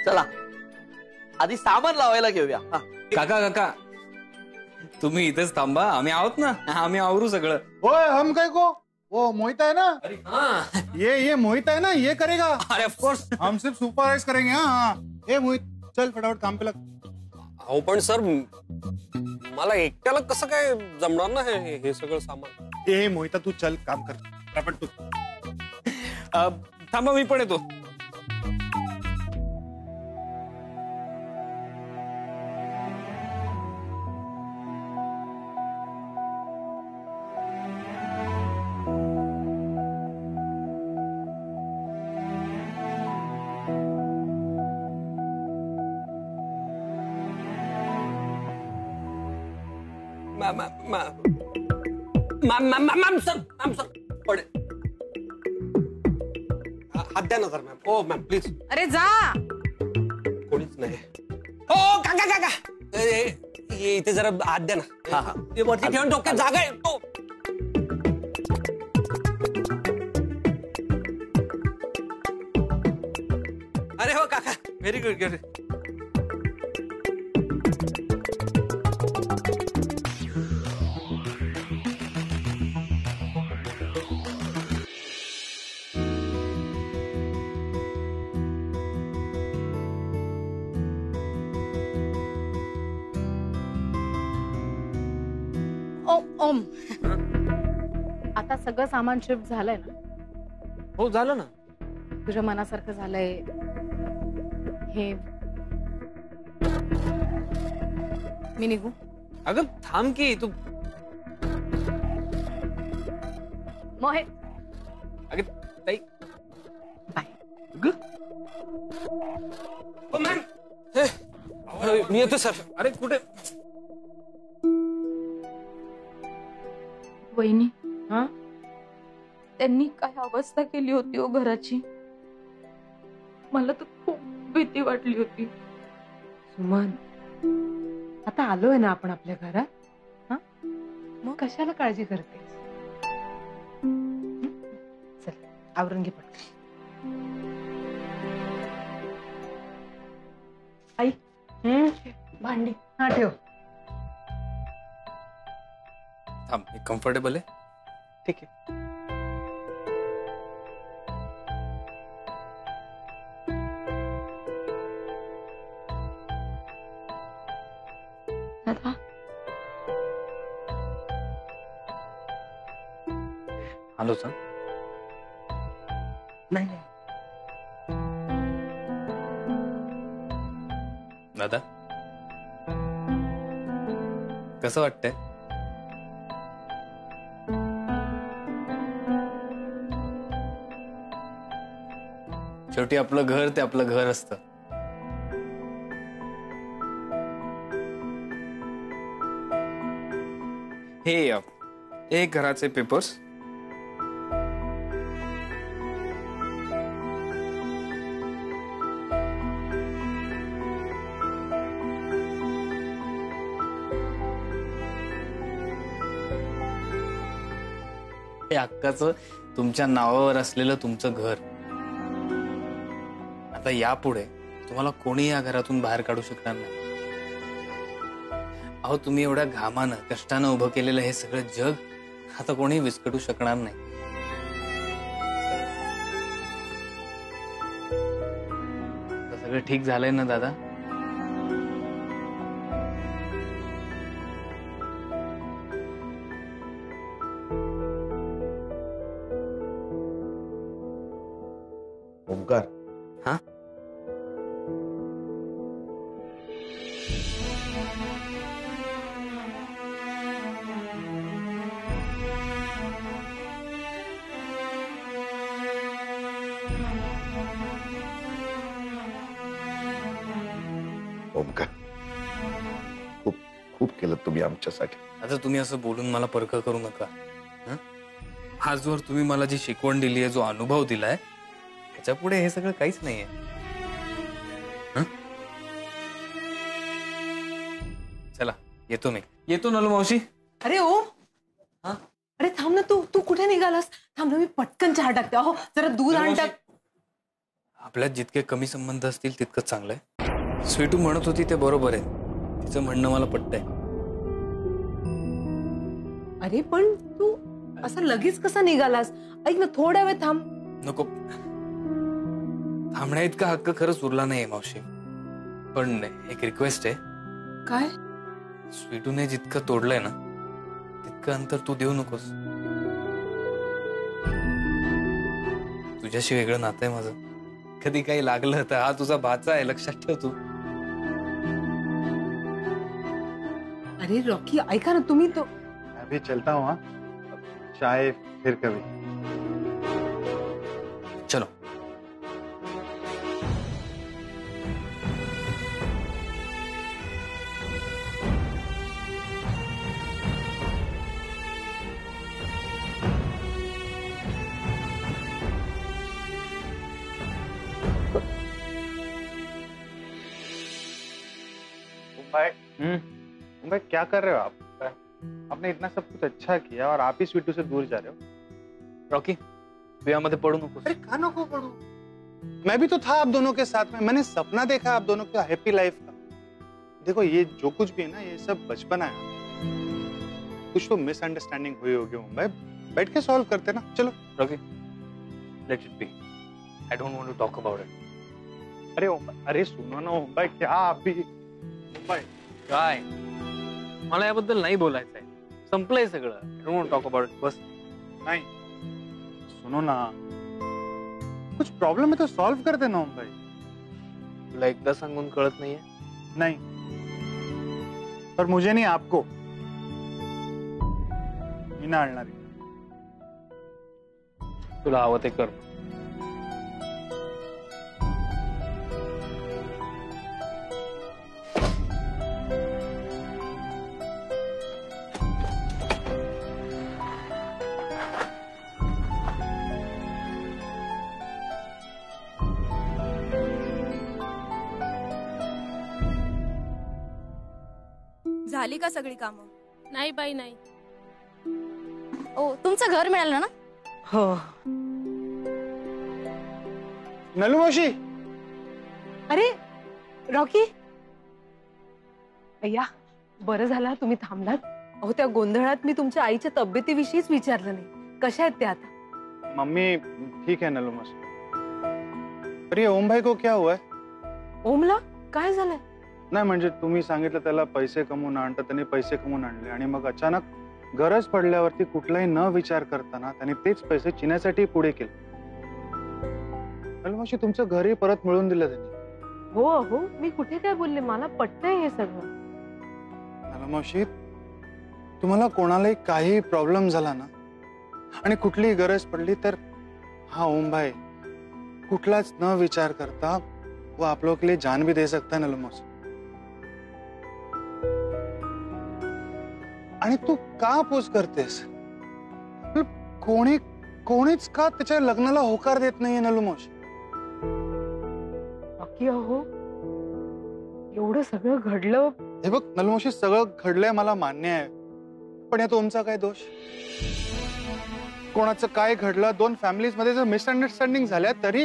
चला आधी सामान लावायला घेऊया. काका काका तुम्ही इथेच थांबा, आम्ही आहोत ना, आम्ही आवरू सगळं. ओए हम कहीं को वो मोहित है ना, ये मोहित है ना, ये करेगा. अरे ऑफ कोर्स हम सिर्फ सुपरवाइज करेंगे. हाँ ए मोहित चल फटाफट काम पे लग. अहो पण सर मला एकट्याला कसं काय जमणार ना हे सगळं सामान. ए मोहिता तू चल काम कर फटाफट तू. थांबा मी पण येतो. मॅम सर पडे हात द्या ना sir ma'am. Oh ma'am please. अरे जा. कोणीच नाही. हो काका काका इथे जरा हात द्या ना. वरती ठेवून डोक्यात जागा आहे तो. अरे हो काका व्हेरी गुड. ओम आता सगळं सामान शिफ्ट झालंय ना? हो झालं ना. तुझ्या मनासारखं झालंय हे. मी निघू? अगं थांब की तू. मोहित अगं ताई बाय. मॅम मी येतो सर. अरे कुठे? वहिनी हा त्यांनी काय अवस्था केली होती हो घराची. मला तर खूप भीती वाटली होती. सुमन आता आलोय ना आपण आपल्या घरात, हा मग कशाला काळजी करतेस. चल आवरून घे पटकन. आई भांडी हा ठेव. थांब मी कम्फर्टेबल आहे. ठीक आहे. दादा आलो सर. नाही दादा कसं वाटतंय? शेवटी आपलं घर ते आपलं घर असतं. हे घराचे पेपर्स. हे हक्काचं तुमच्या नावावर असलेलं तुमचं घर. आता यापुढे तुम्हाला कोणी या घरातून बाहेर काढू शकणार नाही. अहो तुम्ही एवढ्या घामानं कष्टानं उभं केलेलं हे सगळं जग आता कोणी विस्कटू शकणार नाही. सगळं ठीक झालंय ना दादा? ओमकार हा ओमकार खूप खूप केलं तुम्ही आमच्यासाठी. आता तुम्ही असं बोलून मला परख करू नका. आजवर तुम्ही मला जी शिकवण दिली आहे, जो अनुभव दिलाय, त्याच्या पुढे हे सगळं काहीच नाहीये. चला येतो मी. येतो नलू मावशी. अरे ओ अरे थांब ना. तू कुठे निघालास? थांब ना मी पटकन चहा टाकते. अहो जरा दूध आण टाक. आपल्यात जितके कमी संबंध असतील तितकंच चांगलं आहे. स्वीटू म्हणत होती ते बरोबर आहे. तिचं म्हणणं मला पटतंय. अरे पण तू असं लगेच कसा निघालास? ऐक ना, थोडा वेळ थांब. नको, थांबण्या इतका हक्क खरंच उरला नाहीये मावशी. पण एक रिक्वेस्ट आहे. काय? स्वीटूने जितकं तोडलंय ना तितकं अंतर तू देऊ नकोस. तुझ्याशी वेगळं नातं आहे माझं. कधी काही लागलं तर हा तुझा भाचा आहे, लक्षात ठेव तू. अरे रॉकी, ऐका ना तुम्ही तो. मैं भी चलता हूँ. हाँ, चाय फिर कभी. चलो. भाई भाई क्या कर रहे हो आप? आपने इतना सब कुछ अच्छा किया और आप ही स्वीटू से दूर जा रहे हो. रॉकी, तू यामध्ये पडू नकोस. अरे कानों को पढ़ो. मैं भी तो था आप दोनों के साथ में. मैंने सपना देखा आप दोनों का हैप्पी लाइफ का. देखो ये जो कुछ भी है ना, ये सब बचपना है. कुछ तो मिसअंडरस्टैंडिंग हुई होगी मुंबई. बैठ के सॉल्व करते ना. चलो Rocky, let it be. I don't want to talk about it. अरे अरे सुनो ना मुंबई, क्या आप भी. मुंबई काय? मला याबद्दल नाही बोलायचंय. संपलंय सगळं. I don't want to talk about it. बस. नहीं, सुनो ना, कुछ प्रॉब्लम है तो सॉल्व कर देना मुंबई. तुला एकदा सांगून कळत नाहीये? नहीं, पर मुझे नहीं, आपको. मी ना आणणार. तुला हवं ते कर. झाली का सगळी कामं? नाही बाई नाही. ओ, तुमचं घर मिळालं ना? हो. नलू मावशी. अरे रॉकी, अय्या, बरं झालं तुम्ही थांबलात. अहो, त्या गोंधळात मी तुमच्या आईच्या तब्येतीविषयीच विचारलं नाही. कशा आहेत त्या आता? मम्मी ठीक है नलू मावशी. पर ये ओम भाई को क्या हुआ है? ओमला काय झालंय? नाही म्हणजे तुम्ही सांगितलं त्याला पैसे कमवून आण, तर त्याने पैसे कमवून आणले आणि मग अचानक गरज पडल्यावरती कुठलाही न विचार करताना त्याने तेच पैसे चिन्यासाठी पुढे केले. नलू मावशी, तुमचं घरही परत मिळवून दिलं त्यांनी. हो हो, मी कुठे काय बोलले? मला पटतंय हे सगळं. नलू मावशी, तुम्हाला कोणालाही काही प्रॉब्लेम झाला ना आणि कुठलीही गरज पडली तर हा ओम भाई कुठलाच न विचार करता वो आप लोगों के लिए जान भी दे सकता है नलू मावशी. आणि तू का पोच करतेस? कोणीच का त्याच्या लग्नाला होकार देत नाहीये नलू मावशी? बाकी अहो, एवढं सगळं घडलं. हे बघ नलू मावशी, सगळं घडलंय मला मान्य आहे, पण यात ओमचा काय दोष? कोणाचं काय घडलं, दोन फॅमिलीज मध्ये जर मिसअंडरस्टँडिंग झाल्या तरी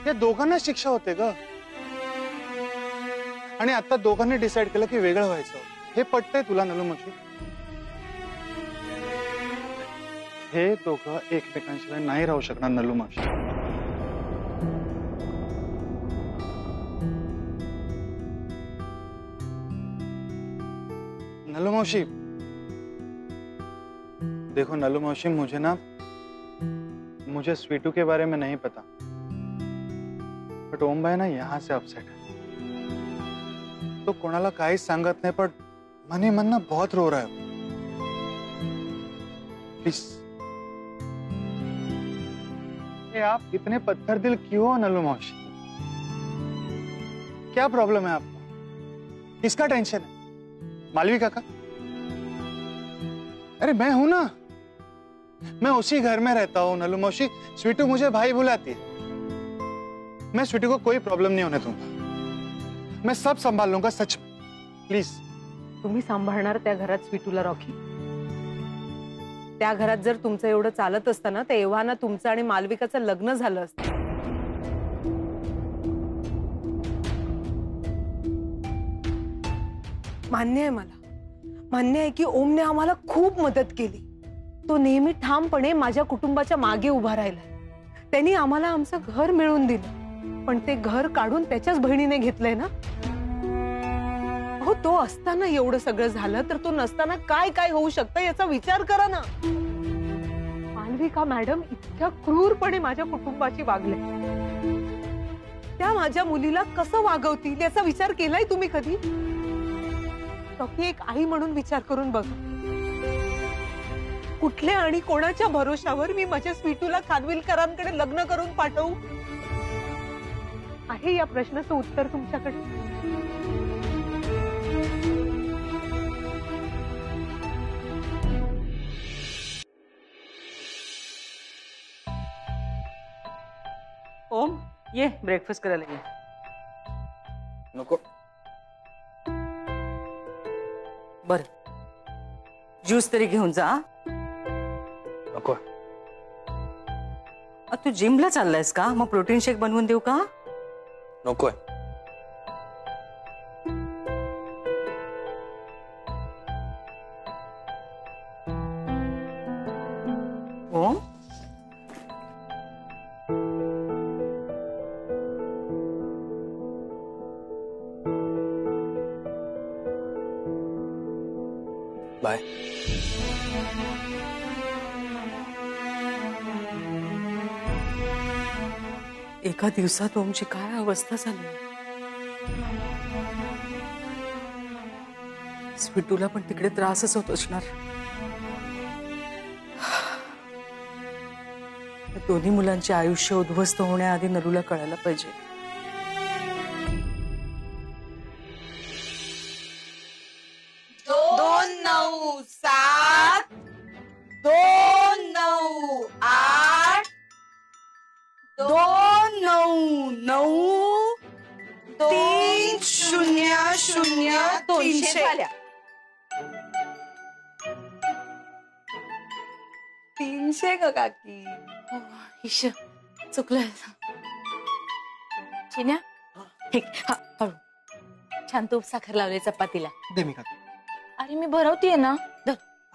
या दोघांना शिक्षा होते ग. आणि आता दोघांनी डिसाइड केलं की वेगळं व्हायचं. हे पटतंय तुला नलू मावशी? हे दोघं एकमेकांशिवाय नाही राहू शकणार नलू मावशी. नलू मौसी, देखो नलू मौसी, मुझे स्वीटू के बारे में नहीं पता, बट ओम भाई ना यहाँ से अपसेट है. तो कोणाला काहीच सांगत नाही, पण मनी मन ना बहुत रो रहा है. प्लीज. आप इतने पत्थर दिल क्यों हो नलू मौसी? क्या प्रॉब्लम है आपको? किसका टेंशन है? मालवी काका? अरे मैं हूं ना, मैं उसी घर में रहता हूं नलू मौसी. स्वीटू मुझे भाई बुलाती है. मैं स्वीटू को कोई प्रॉब्लम नहीं होने दूंगा. मैं सब संभाल लूंगा, सच में. प्लीज. तुम्ही सांभाळणार त्या घरात स्वीटूला रॉकी? त्या घरात जर तुमचं एवढं चालत असतं ना, तर एव्हा ना तुमचं आणि मालविकाचं लग्न झालं असतं. मान्य आहे मला, मान्य आहे की ओमने आम्हाला खूप मदत केली. तो नेहमी ठामपणे माझ्या कुटुंबाच्या मागे उभा राहिला. त्यांनी आम्हाला आमचं घर मिळवून दिलं, पण ते घर काढून त्याच्याच बहिणीने घेतलंय ना. हो, तो असताना एवढं सगळं झालं तर तो नसताना काय काय होऊ शकतं याचा विचार करा ना. मालविका मॅडम इतक्या क्रूरपणे माझ्या कुटुंबाशी वागले, त्या माझ्या मुलीला कसं वागवतील याचा विचार केलाय तुम्ही कधी? बाकी एक आई म्हणून विचार करून बघ. कुठल्या आणि कोणाच्या भरोशावर मी माझ्या स्वीटूला खानविलकरांकडे लग्न करून पाठवू? आहे या प्रश्नाचं उत्तर तुमच्याकडे? ओम, ये ब्रेकफास्ट करायला ये. नको. बर, ज्यूस तरी घेऊन जा. नको. तू जिमला चाललायस का? मग प्रोटीन शेक बनवून देऊ का? नकोय. ओम, बाय. एका दिवसात ओमची काय अवस्था झाली. स्वीटूला पण तिकडे त्रासच होत असणार. दोन्ही मुलांचे आयुष्य उद्ध्वस्त होण्याआधी नरूला कळायला पाहिजे. 2 9 7 2 9 8 2 9 9 3 0 0 300 झाल्या. 300 ग काकी. ईश चुकलं. चिन्या हे हळू. छान तूप साखर लावले चपातीला. दे मी खातो. अरे मी भरवतीये ना.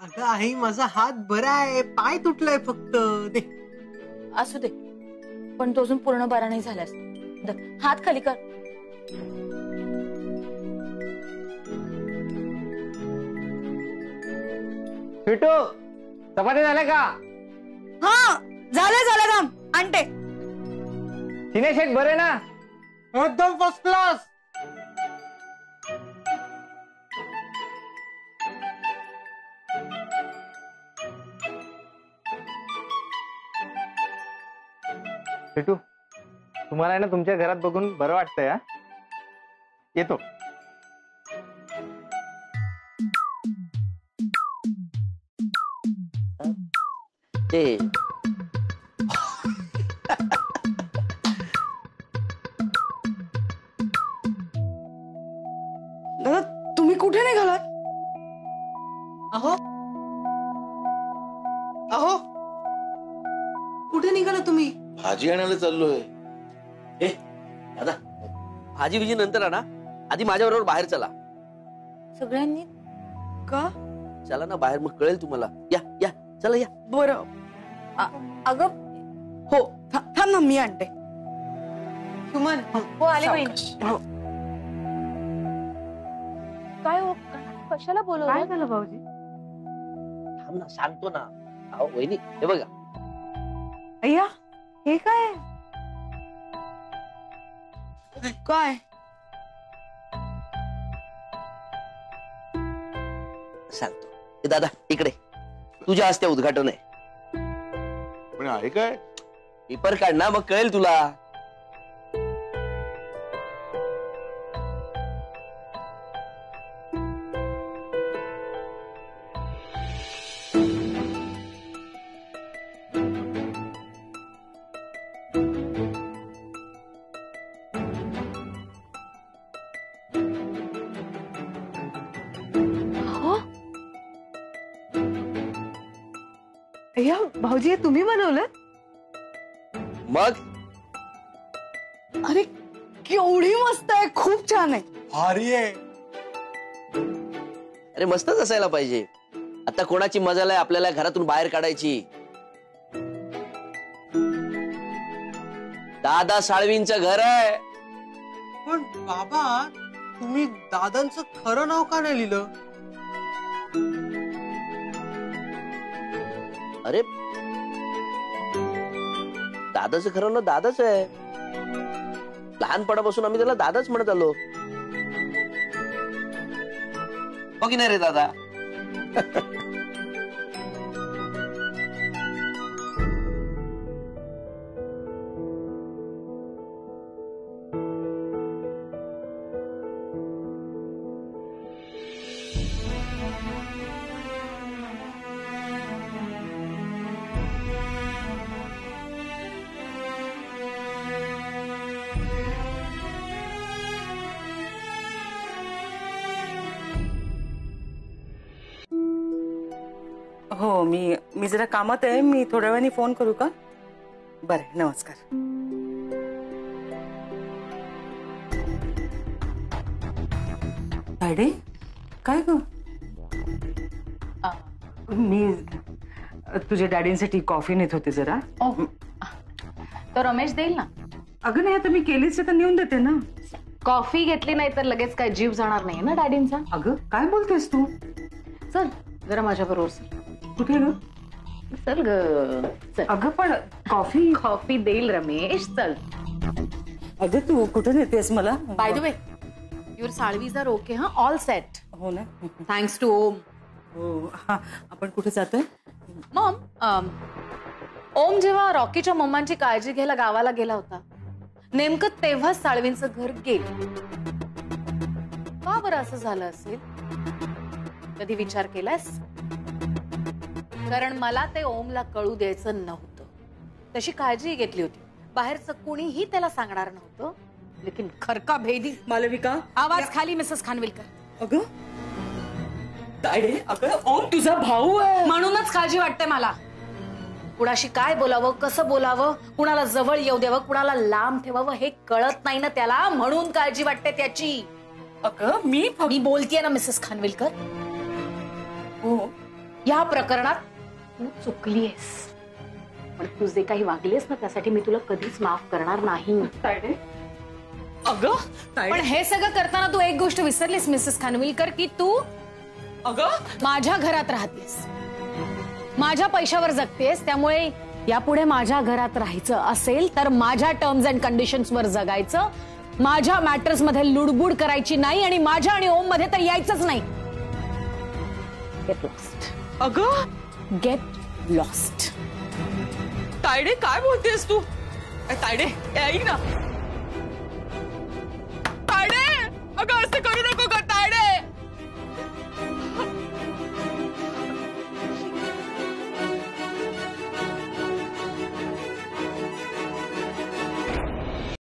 अगं आई, माझा हात बरा आहे, पाय तुटलाय फक्त. दे. असू दे, पण तो अजून पूर्ण बरा नाही झालास. हात खाली कर. पिटू चपाती झाल्या का? हा झालं काम आणते. तिने शेक बरे ना? एकदम फर्स्ट क्लास. पिटू, तुम्हाला आहे ना तुमच्या घरात बघून बरं वाटतंय. हा, येतो. दादा, तुम्ही कुठे निघालात? अहो अहो, कुठे निघाला तुम्ही? भाजी आणायला चाललोय. दादा, भाजी बिजी नंतर आणा, आधी माझ्या बरोबर बाहेर चला. सगळ्यांनी का? चला ना बाहेर, मग कळेल तुम्हाला. या या चला या. बरं. अगं हो, थांब ना, मी आणते. सुमन, हो आले बहीण. काय हो, कशाला बोलवलं? काय झालं भाऊजी? थांब ना, सांगतो ना. अहो वहिनी, हे बघा. अय्या, हे काय? काय? सांगतो. हे दादा इकडे, तुझ्या हस्ते उद्घाटन आहे. पण आहे काय? पेपर काढ ना, मग कळेल तुला. अय्या भाऊजी, हे तुम्ही बनवलं? मग अरे केवढी मस्त आहे, खूप छान आहे. भारी आहे. अरे मस्तच असायला पाहिजे. आता कोणाची मजाल आहे आपल्याला घरातून बाहेर काढायची? दादा साळवींचं घर आहे. पण बाबा, तुम्ही दादांचं खरं नाव का नाही लिहिलं? अरे दादाचं खरं ना दादाच आहे. लहानपणापासून आम्ही त्याला दादाच म्हणत आलो. हो की नाही रे दादा? हो, मी जरा कामात आहे. मी थोड्या वेळाने फोन करू का? बरं, नमस्कार. तायडे, काय ग? मी तुझ्या डॅडींसाठी कॉफी नेत होते जरा. तर रमेश देईल ना. अगं नाही, आता मी केलीच तर नेऊन देते ना. कॉफी घेतली नाही तर लगेच काय जीव जाणार नाही ना डॅडींचा. अगं काय बोलतेस तू? चल जरा माझ्या बरोबर चल. कुठे ग? चल ग चल. अगं पण कॉफी देईल रमेश, चल. अगं तू कुठे नेतेस मला? बाय द वे, युअर साळवीज आर ओके. हा, ऑल सेट. हो ना, थँक्स टू ओम. हो. आपण कुठे जातोय? मॉम, ओम जेव्हा रॉकीच्या मम्मांची काळजी घ्यायला गावाला गेला होता, नेमकं तेव्हाच साळवींचं घर गेलं. का बरं असं झालं असेल? कधी विचार केलास? कारण मला ते ओमला कळू द्यायचं नव्हतं. तशी काळजी घेतली होती. बाहेरचं कुणीही त्याला सांगणार नव्हतं. लेकिन खरका भेदी. मालविका, आवाज खाली मिसेस खानविलकर. अगं तायडे, अगं ओम तुझा भाऊ आहे म्हणूनच काळजी वाटते मला. कुणाशी काय बोलावं, कसं बोलावं, कुणाला जवळ येऊ द्यावं, कुणाला लांब ठेवावं हे कळत नाही ना त्याला. म्हणून काळजी वाटते त्याची. अगं मी बोलतीये ना मिसेस खानविलकर. हो, या प्रकरणात तू चुकलीयस. पण तू जे काही वागलीस ना त्यासाठी मी तुला कधीच माफ करणार नाही. तायडे, अगं पण हे सगळं करताना तू एक गोष्ट विसरलीस मिसेस खानविलकर, की तू माझ्या घरात राहतेस, माझ्या पैशावर जगतेस. त्यामुळे यापुढे माझ्या घरात राहायचं असेल तर माझ्या टर्म्स अँड कंडिशन्स वर जगायचं. माझ्या मॅटर्स मध्ये लुडबुड करायची नाही आणि माझ्या आणि ओम मध्ये तर यायचंच नाही. Get lost. अगं गेट लॉस्ट. तायडे काय बोलतेस तू? तायडे ऐक ना. तायडे, अगं असं करू नको.